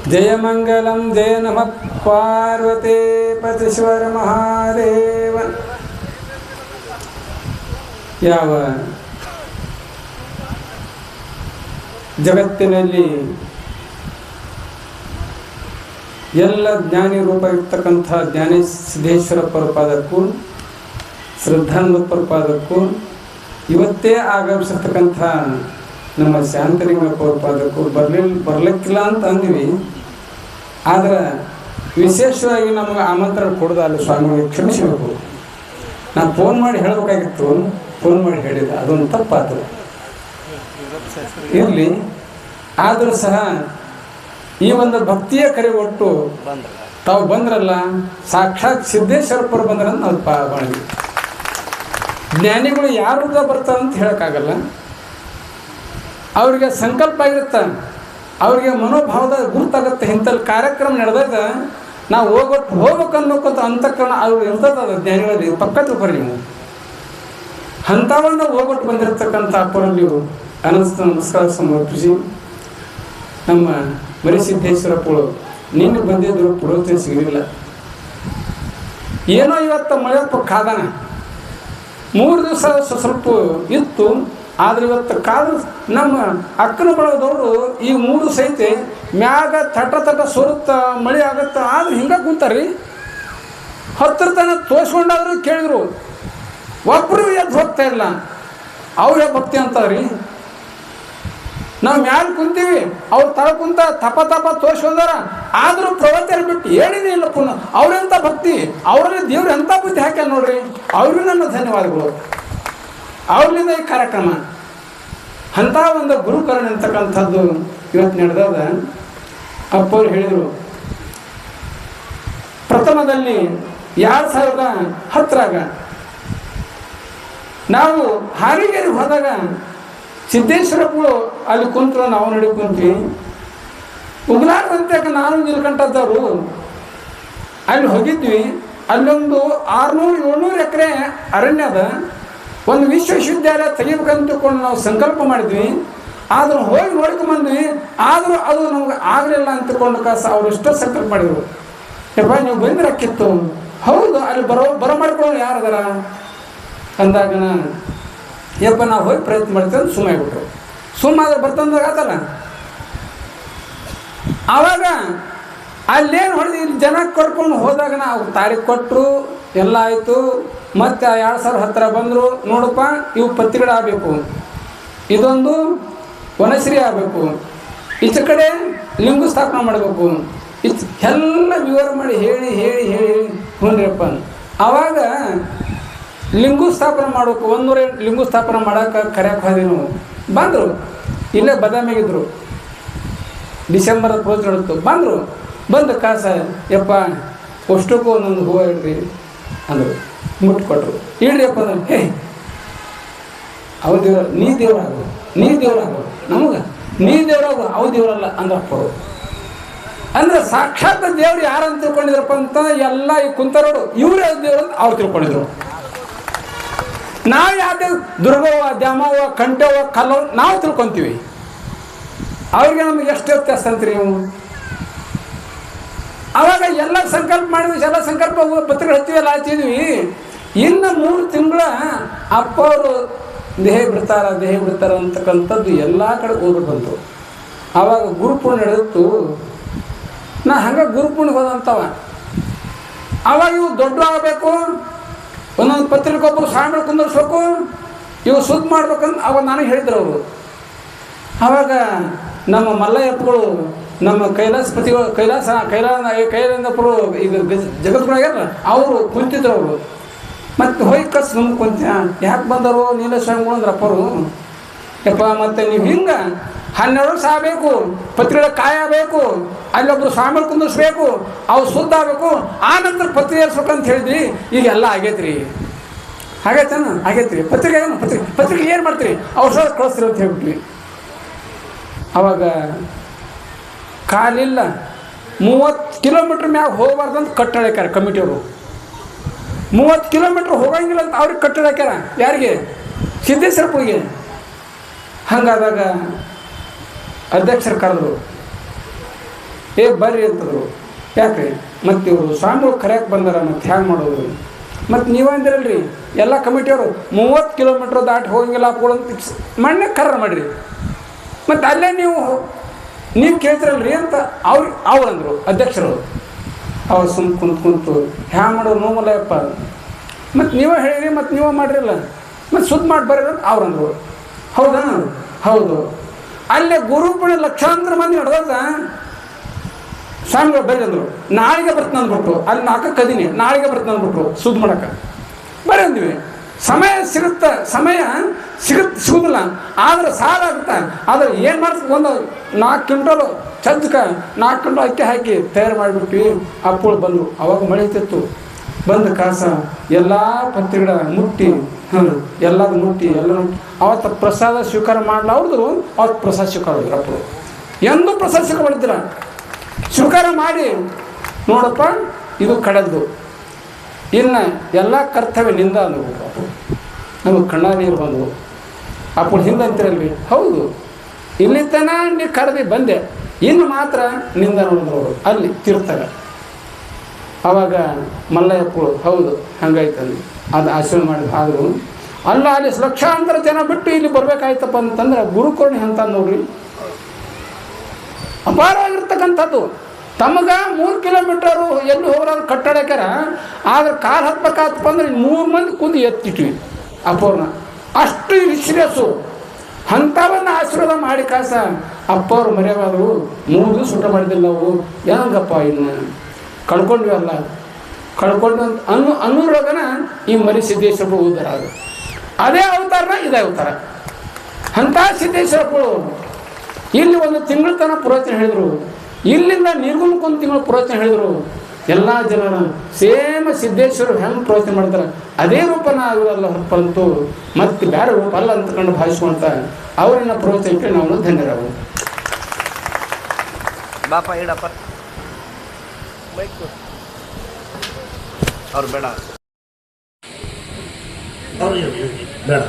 जय मंगलम जय नमः पार्वते पतीश्वर महादेव. ಯಾವ ಜಗತ್ತಿನಲ್ಲಿ ಎಲ್ಲ ಜ್ಞಾನಿ ರೂಪ ಇರ್ತಕ್ಕಂಥ ಜ್ಞಾನಿ ಸಿದ್ದೇಶ್ವರ ಪರಪಾದಕ್ಕೂ ಶ್ರದ್ಧಾನಂದ ಪರಪಾದಕ್ಕೂ ಇವತ್ತೇ ಆಗಮಿಸಿರ್ತಕ್ಕಂಥ ನಮ್ಮ ಶಾಂತಲಿಂಗ ಪರಪಾದಕ್ಕೂ ಬರ್ಲಿಕ್ಕಿಲ್ಲ ಅಂತ ಅಂದ್ವಿ. ಆದರೆ ವಿಶೇಷವಾಗಿ ನಮಗೆ ಆಮಂತ್ರಣ ಕೊಡೋದು ಅಲ್ಲಿ ಸ್ವಾಮಿಗಳಿಗೆ ಕ್ಷಮಿಸಬೇಕು. ನಾನು ಫೋನ್ ಮಾಡಿ ಹೇಳಬೇಕಾಗಿತ್ತು, ಫೋನ್ ಮಾಡಿ ಹೇಳಿದ, ಅದೊಂದು ತಪ್ಪಾತು. ಇರಲಿ, ಆದರೂ ಸಹ ಈ ಒಂದು ಭಕ್ತಿಯ ಕರೆ ಒಟ್ಟು ತಾವು ಬಂದ್ರಲ್ಲ, ಸಾಕ್ಷಾತ್ ಸಿದ್ದೇಶ್ವರಪ್ಪರು ಬಂದ್ರಂತ ನಾವು ಮಾಡಿದ್ವಿ. ಜ್ಞಾನಿಗಳು ಯಾರು ಬರ್ತಾರಂತ ಹೇಳೋಕ್ಕಾಗಲ್ಲ. ಅವ್ರಿಗೆ ಸಂಕಲ್ಪ ಆಗಿರುತ್ತೆ, ಅವ್ರಿಗೆ ಮನೋಭಾವದ ಗುರುತಾಗುತ್ತೆ. ಇಂಥಲ್ಲಿ ಕಾರ್ಯಕ್ರಮ ನಡೆದಾಗ ನಾವು ಹೋಗ್ಬೇಕು ಅನ್ನೋಕ್ಕಂತ ಅಂತಃಕರಣ ಅವ್ರು ಇರ್ತದೆ. ಅದು ಜ್ಞಾನಿಗಳಲ್ಲಿ ಪಕ್ಕದ ಬರ್ರಿ ನೀವು ಅಂಥವನ್ನ ಹೋಗ್ಬಿಟ್ಟು ಬಂದಿರತಕ್ಕಂಥ ಅಪ್ಪರಲ್ಲಿ ಅನಂತ ನಮಸ್ಕಾರ ಸಮರ್ಪಿಸಿ, ನಮ್ಮ ಮರಿಸಿದ್ದೇಶ್ವರಪ್ಪಳು ನಿನ್ನೆ ಬಂದಿದ್ರು ಪುರೋಹಿತರು ಸಿಗಲಿಲ್ಲ. ಏನೋ ಇವತ್ತು ಮಳೆಯಪ್ಪ ಕಾದಾನ, 3 ದಿವಸ ಸ್ವಲ್ಪ ಇತ್ತು. ಆದರೆ ಇವತ್ತು ಕಾದು ನಮ್ಮ ಅಕ್ಕನ ಬಳಗದವರು ಈ 3 ಸಹಿತ ಮ್ಯಾಗ ತಟ ಸೋರುತ್ತ ಮಳೆ ಆಗತ್ತ. ಆದ್ರೆ ಹಿಂಗೆ ಕುಂತಾರ್ರಿ, ಹತ್ತಿರ ತನಕ ತೋರಿಸ್ಕೊಂಡಾದ್ರು ಕೇಳಿದ್ರು, ಒಬ್ಬರು ಎದ್ದು ಹೋಗ್ತಾ ಇಲ್ಲ. ಅವರೇ ಭಕ್ತಿ ಅಂತಾರ್ರಿ. ನಾವು ಮ್ಯಾಲೆ ಕುಂತೀವಿ, ಅವ್ರು ತಳ ಕುಂತ ತಪ ತೋರಿಸ್ಕೊಂಡಾರ. ಆದರೂ ಪ್ರವಚನ ಬಿಟ್ಟು ಹೇಳಿದೇ ಇಲ್ಲ ಪುನಃ. ಅವ್ರೆಂಥ ಭಕ್ತಿ, ಅವರಲ್ಲಿ ದೇವ್ರು ಎಂಥ ಬುದ್ಧಿ ಹಾಕ್ಯಾನ ನೋಡ್ರಿ. ಅವ್ರಿಗೂ ನನ್ನ ಧನ್ಯವಾದಗಳು. ಅವ್ರಿಂದ ಈ ಕಾರ್ಯಕ್ರಮ ಅಂಥ ಒಂದು ಗುರುಕರಣ ಅಂತಕ್ಕಂಥದ್ದು ಇವತ್ತು ನಡೆದಾಗ ಅಪ್ಪವ್ರು ಹೇಳಿದರು. ಪ್ರಥಮದಲ್ಲಿ 2010 ನಾವು ಹಾರಿಗೇರಿ ಹೋದಾಗ ಸಿದ್ದೇಶ್ವರಪ್ಪಳು ಅಲ್ಲಿ ಕುಂತರು, ನಾವು ನಡಿ ಕುಂತ್ವಿ. ಉಗ್ಲಾರ್ದಂತೆ ನಾನು ನಿಲ್ಕಂಟದ್ದವರು ಅಲ್ಲಿ ಹೋಗಿದ್ವಿ. ಅಲ್ಲೊಂದು 600-700 ಎಕರೆ ಅರಣ್ಯ ಅದ. ಒಂದು ವಿಶ್ವವಿದ್ಯಾಲಯ ತೆಗಿಬೇಕಂತ ತಿಳ್ಕೊಂಡು ನಾವು ಸಂಕಲ್ಪ ಮಾಡಿದ್ವಿ. ಆದರೂ ಹೋಗಿ ನೋಡ್ಕೊಂಬಂದ್ವಿ. ಆದರೂ ಅದು ನಮ್ಗೆ ಆಗಲಿಲ್ಲ ಅಂತ ತಿಳ್ಕೊಂಡು ಅವ್ರು ಎಷ್ಟೋ ಸಂಕಲ್ಪ ಮಾಡಿದ್ರು. ಯಪ್ಪ ನೀವು ಬಂದಿರಕ್ಕಿತ್ತು. ಹೌದು, ಅಲ್ಲಿ ಬರೋ ಮಾಡ್ಕೊಳ್ಳೋ ಯಾರದಾರ ಅಂದಾಗ ಯಪ್ಪ ನಾವು ಹೋಗಿ ಪ್ರಯತ್ನ ಮಾಡ್ತೀವಿ ಅಂತ ಸುಮ್ಮಾಗ್ಬಿಟ್ರು. ಸುಮ್ಮಾದ್ರೆ ಬರ್ತಂದಾಗ ಆತಲ್ಲ. ಆವಾಗ ಅಲ್ಲೇನು ಹೊಡೆದು ಇಲ್ಲಿ ಜನ ಕರ್ಕೊಂಡು ಹೋದಾಗ ನಾವು ತಾರೀಖು ಕೊಟ್ಟರು, ಎಲ್ಲ ಆಯಿತು. ಮತ್ತು 2010 ಬಂದರು. ನೋಡಪ್ಪ, ಇವು ಪತ್ರಿಗಳು ಆಗಬೇಕು, ಇದೊಂದು ವನಶ್ರೀ ಆಗಬೇಕು, ಈಚೆ ಕಡೆ ಲಿಂಗು ಸ್ಥಾಪನೆ ಮಾಡಬೇಕು, ಎಲ್ಲ ವಿವರ ಮಾಡಿ ಹೇಳಿ ಹ್ಞೂನ್ರಿಯಪ್ಪ. ಆವಾಗ ಲಿಂಗು ಸ್ಥಾಪನೆ ಮಾಡಬೇಕು. 108 ಲಿಂಗು ಸ್ಥಾಪನೆ ಮಾಡೋಕೆ ಕರೆಯಕ್ಕೆ ಹೋದ್ವಿ ನಾವು. ಬಂದರು, ಇಲ್ಲೇ ಬದಾಮಿಗಿದ್ರು. ಡಿಸೆಂಬರ್ ಪ್ರೋಜ್ ನಡೆತು. ಬಂದು ಕಾಸ ಯಪ್ಪ ಅಷ್ಟಕ್ಕೂ ಒಂದೊಂದು ಹೂವು ಇಡ್ರಿ ಅಂದರು. ಮುಟ್ಕೊಟ್ರು. ಇಡ್ರಿಯಪ್ಪ ಅಂದ್ರೆ ಹೇ ಅವ ದೇವ್ರ, ನೀ ದೇವ್ರಾಗು ನಮಗೆ, ನೀ ದೇವ್ರಾಗು, ಅವು ದೇವ್ರಲ್ಲ ಅಂದ್ರಪ್ಪ. ಅಂದ್ರೆ ಸಾಕ್ಷಾತ್ ದೇವ್ರು ಯಾರಂತ ತಿಳ್ಕೊಂಡಿದ್ರಪ್ಪ ಅಂತ ಎಲ್ಲ ಈ ಕುಂತರೋಡು ಇವರೇ ದೇವ್ರು ಅಂತ ಅವ್ರು ತಿಳ್ಕೊಂಡಿದ್ರು. ನಾವು ಯಾಕೆ ದುರ್ಗವ್ವ, ದ್ಯಾಮವ್ವ, ಕಂಠವ್ವ, ಕಲ್ಲವ್ವ ನಾವು ತಿಳ್ಕೊತೀವಿ. ಅವ್ರಿಗೆ ನಮ್ಗೆ ಎಷ್ಟು ವ್ಯತ್ಯಾಸ ಅಂತೀರಿ ನೀವು? ಆವಾಗ ಎಲ್ಲ ಸಂಕಲ್ಪ ಮಾಡಿದ್ವಿ, ಎಲ್ಲ ಸಂಕಲ್ಪ ಪತ್ರಿಕೆ ಹಚ್ಚಿವೆಲ್ಲ ಹಚ್ಚಿದ್ವಿ. ಇನ್ನು 3 ತಿಂಗಳ ಅಪ್ಪ ಅವರು ದೇಹ ಬಿಡ್ತಾರ ಅಂತಕ್ಕಂಥದ್ದು ಎಲ್ಲ ಕಡೆ ಹೋಗ್ಬಿಟ್ಟು ಬಂತು. ಆವಾಗ ಗುರುಪೂರ್ಣ ನಡೆದಿತ್ತು. ನಾ ಹಂಗೆ ಗುರುಪೂರ್ಣಿಗೆ ಹೋದಂತವ. ಆವಾಗ ಇವು ದೊಡ್ಡ ಆಗಬೇಕು, ಒಂದೊಂದು ಪತ್ರಿಕೊಬ್ಬರು ಸ್ವಾಮಿಗಳು ಕುಂದರ್ಸ್ಬೇಕು, ಇವು ಸುದ್ದಿ ಮಾಡ್ಬೇಕಂತ ಅವಾಗ ನನಗೆ ಹೇಳಿದ್ರು ಅವರು. ಆವಾಗ ನಮ್ಮ ಮಲ್ಲಯ್ಯಪ್ಪಗಳು, ನಮ್ಮ ಕೈಲಾಸಪತಿಗಳು, ಕೈಲಾಸಪುರು ಈಗ ಜಗದ್ಗುರುಗ್ಯಾರ, ಅವರು ಕುಂತಿದ್ರು. ಅವರು ಮತ್ತು ಹೋಗಿ ಕಸ್ ನಮ್ಗೆ ಕುಂತ ಯಾಕೆ ಬಂದರು ನೀಲಸ್ವಾಮಿಗಳು ಅಂದ್ರಪ್ಪರು. ಯಪ್ಪ ಮತ್ತೆ ನೀವು ಹಿಂಗೆ 12 ವರ್ಷ ಆಗಬೇಕು, ಪತ್ರಿಕೆ ಕಾಯಬೇಕು, ಅಲ್ಲೊಬ್ರು ಸ್ವಾಮಿಗಳು ಕುಂದಿಸ್ಬೇಕು, ಅವು ಶುದ್ಧ ಆಗಬೇಕು, ಆ ನಂತರ ಪತ್ರಿಕೆ ಏರ್ಸ್ಬೇಕಂತ ಹೇಳಿದ್ರಿ. ಈಗೆಲ್ಲ ಆಗೈತ್ರಿ, ಆಗೈತೇನು? ಆಗೈತ್ರಿ. ಪತ್ರಿಕೆ ಏನು? ಪತ್ರಿಕೆ ಏನು ಮಾಡ್ತೀರಿ? ಔಷಧ ಕಳಿಸ್ತೀರಿ ಅಂತ ಹೇಳ್ಬಿಟ್ವಿ. ಅವಾಗ ಕಾಲಿಲ್ಲ, 30 ಕಿಲೋಮೀಟ್ರ್ ಮ್ಯಾಗ ಹೋಗಬಾರ್ದಂತ ಕಟ್ಟಡ ಹಾಕ್ಯಾರ ಕಮಿಟಿಯವರು. 30 ಕಿಲೋಮೀಟ್ರ್ ಹೋಗಂಗಿಲ್ಲ ಅಂತ ಅವ್ರಿಗೆ ಕಟ್ಟಡ ಹಾಕ್ಯಾರ. ಯಾರಿಗೆ? ಸಿದ್ದೇಶ್ವರಪ್ಪಗೆ. ಹಂಗಾದಾಗ ಅಧ್ಯಕ್ಷರು ಕರೆದ್ರು, ಬರ್ರಿ ಅಂತಂದರು. ಯಾಕ್ರಿ? ಮತ್ತು ಇವರು ಸ್ವಾಮಿಗಳು ಕರೆಯಕ್ಕೆ ಬಂದಾರ, ಮತ್ತು ಹ್ಯಾಂಗೆ ಮಾಡೋದು? ಮತ್ತು ನೀವು ಅಂದಿರಲ್ರಿ ಎಲ್ಲ ಕಮಿಟಿಯವರು 30 ಕಿಲೋಮೀಟ್ರ್ ದಾಟಿ ಹೋಗಂಗಿಲ್ಲ ಅಂತ ಮಣ್ಣೆ ಕರ್ರ ಮಾಡಿರಿ. ಮತ್ತು ಅಲ್ಲೇ ನೀವು ಕೇಳ್ತಿರಲ್ರಿ ಅಂತ ಅವ್ರಂದರು ಅಧ್ಯಕ್ಷರು. ಅವ್ರು ಸುಮ್ಮ ಕುಂತು ಹ್ಯಾಂಗೆ ಮಾಡೋದು ನೋವಲ್ಲಪ್ಪ, ಮತ್ತು ನೀವೇ ಹೇಳಿರಿ, ಮತ್ತು ನೀವೇ ಮಾಡಿರಲ್ಲ, ಮತ್ತು ಸುದ್ದಿ ಮಾಡಿ ಬರ್ರಿ ಅಂತ ಅವ್ರಂದರು. ಹೌದಾ? ಹೌದು. ಅಲ್ಲೇ ಗುರುಪುಣ ಲಕ್ಷಾಂತರ ಮಂದಿ ನಡೆದಾಗ ಸ್ವಾಮಿಗಳು ಬರ್ರಿ ಅಂದರು. ನಾಳೆಗೆ ಬರ್ತೀನಿ ಅಂದ್ಬಿಟ್ರು. ಅಲ್ಲಿ 4 ಕದಿನಿ ನಾಳೆಗೆ ಬರ್ತೀನಿ ಅಂದ್ಬಿಟ್ರು ಸುದ್ದಿ ಮಾಡಕ್ಕೆ. ಬರ್ರಿ ಅಂದ್ವಿ. ಸಮಯ ಸಿಗುದಿಲ್ಲ, ಆದ್ರೆ ಸಾಲ ಆಗುತ್ತೆ. ಆದ್ರೆ ಏನು ಮಾಡ್ತೀವಿ, ಒಂದು 4 ಕ್ವಿಂಟಲ್ ಚಜ್ಕ 4 ಕ್ವಿಂಟಲ್ ಅಕ್ಕಿ ಹಾಕಿ ತಯಾರು ಮಾಡಿಬಿಟ್ವಿ. ಅಪ್ಪಳು ಬಂದರು. ಅವಾಗ ಮಳೆ ಇತ್ತಿತ್ತು. ಬಂದು ಕಾಸ ಎಲ್ಲ ಪತ್ರಿಗಳ ಮುಟ್ಟಿ ಎಲ್ಲದು ಮುಟ್ಟಿ ಅವತ್ತು ಪ್ರಸಾದ ಸ್ವೀಕಾರ ಮಾಡಲ ಅವ್ರದ್ದು. ಅವತ್ತು ಪ್ರಸಾದ ಸ್ವೀಕಾರ ಮಾಡಿದ್ರು ಅಪ್ಪಳು. ಎಂದೂ ಪ್ರಸಾದ ಸ್ವೀಕಾರ ಮಾಡಿದ್ದೀರ? ಸ್ವೀಕಾರ ಮಾಡಿ ನೋಡಪ್ಪ, ಇದು ಕಡಲ್ದು, ಇನ್ನು ಎಲ್ಲ ಕರ್ತವ್ಯ ನಿಂದ ಅಂದ್ಬಿಟ್ರು ಅಪ್ಪು. ನಮಗೆ ಕಣ್ಣ ನೀರು ಬಂದವು. ಅಪ್ಪಳು ಹಿಂದೆ ಅಂತಿರಲ್ವಿ? ಹೌದು, ಇಲ್ಲಿ ತನ ನೀ ಕರೆದಿ ಬಂದೆ, ಇನ್ನು ಮಾತ್ರ ನಿಂದ ನೋಡಿದ್ರು ಅಲ್ಲಿ ತಿರ್ತಾಗ. ಆವಾಗ ಮಲ್ಲಯ್ಯಪ್ಪಳು ಹೌದು ಹಂಗಾಯ್ತಂದು ಅದು ಆಶೀರ್ವಾದ ಮಾಡಿ. ಆದರೂ ಅಲ್ಲಿ ಲಕ್ಷಾಂತರ ಜನ ಬಿಟ್ಟು ಇಲ್ಲಿ ಬರ್ಬೇಕಾಯ್ತಪ್ಪ ಅಂತಂದ್ರೆ ಗುರುಕರುಣೆ ಅಂತ ನೋಡ್ರಿ, ಅಪಾರವಾಗಿರ್ತಕ್ಕಂಥದ್ದು. ತಮಗೆ 3 ಕಿಲೋಮೀಟರು ಎಲ್ಲಿ ಹೋಗೋದು ಕಟ್ಟಡಕ್ಯಾರ, ಆದ್ರೆ ಕಾಲು ಹತ್ಬೇಕಪ್ಪ ಅಂದ್ರೆ 3 ಮಂದಿ ಕುಂದು ಎತ್ತಿಟ್ವಿ ಅಪ್ಪವ್ರನ್ನ. ಅಷ್ಟು ಸೀರಿಯಸ್ಸು. ಅಂಥವನ್ನ ಆಶೀರ್ವಾದ ಮಾಡಿ ಕಾಸ ಅಪ್ಪವ್ರು ಮರ್ಯಾವಾದರು. 3 ದಿವಸ ಊಟ ಮಾಡಿದ್ದಿಲ್ಲ ನಾವು. ಹೆಂಗಪ್ಪ ಇನ್ನು ಕಳ್ಕೊಂಡ್ವಿ ಅಂತ ಅನ್ನೋದ್ರೊಳಗನ ಈ ಮರಿ ಸಿದ್ದೇಶ್ವರಪ್ಪಳು ಉದ್ದಾರ ಅದು. ಅದೇ ಅವತಾರನ ಇದೇ ಅವತಾರ. ಅಂಥ ಸಿದ್ದೇಶ್ವರಪ್ಪಳು ಇಲ್ಲಿ 1 ತಿಂಗಳ ತನಕ ಪುರೋಚನೆ ಹೇಳಿದರು. ಇಲ್ಲಿಂದ ನಿರ್ಗುಣಕ್ಕೆ 1 ತಿಂಗಳು ಪುರೋಚನೆ ಹೇಳಿದರು. ಎಲ್ಲ ಜನರು ಸೇಮ್ ಸಿದ್ದೇಶ್ವರರು ಹೆಂಗೆ ಪ್ರವಚನೆ ಮಾಡ್ತಾರೆ ಅದೇ ರೂಪನ ಆಗೋದಲ್ಲ ಹೊರಪಂತು ಮತ್ತು ಬೇರೆ ರೂಪ ಅಲ್ಲ ಅಂತಕೊಂಡು ಭಾವಿಸ್ಕೊಂತ ಅವರಿನ ಪ್ರವಚನಕ್ಕೆ ನಾವು ಧನ್ಯರಾಗು. ಬಾಪ ಹೇಳಪ್ಪ ಅವ್ರು ಬೇಡ ಅವ್ರು ಬೇಡ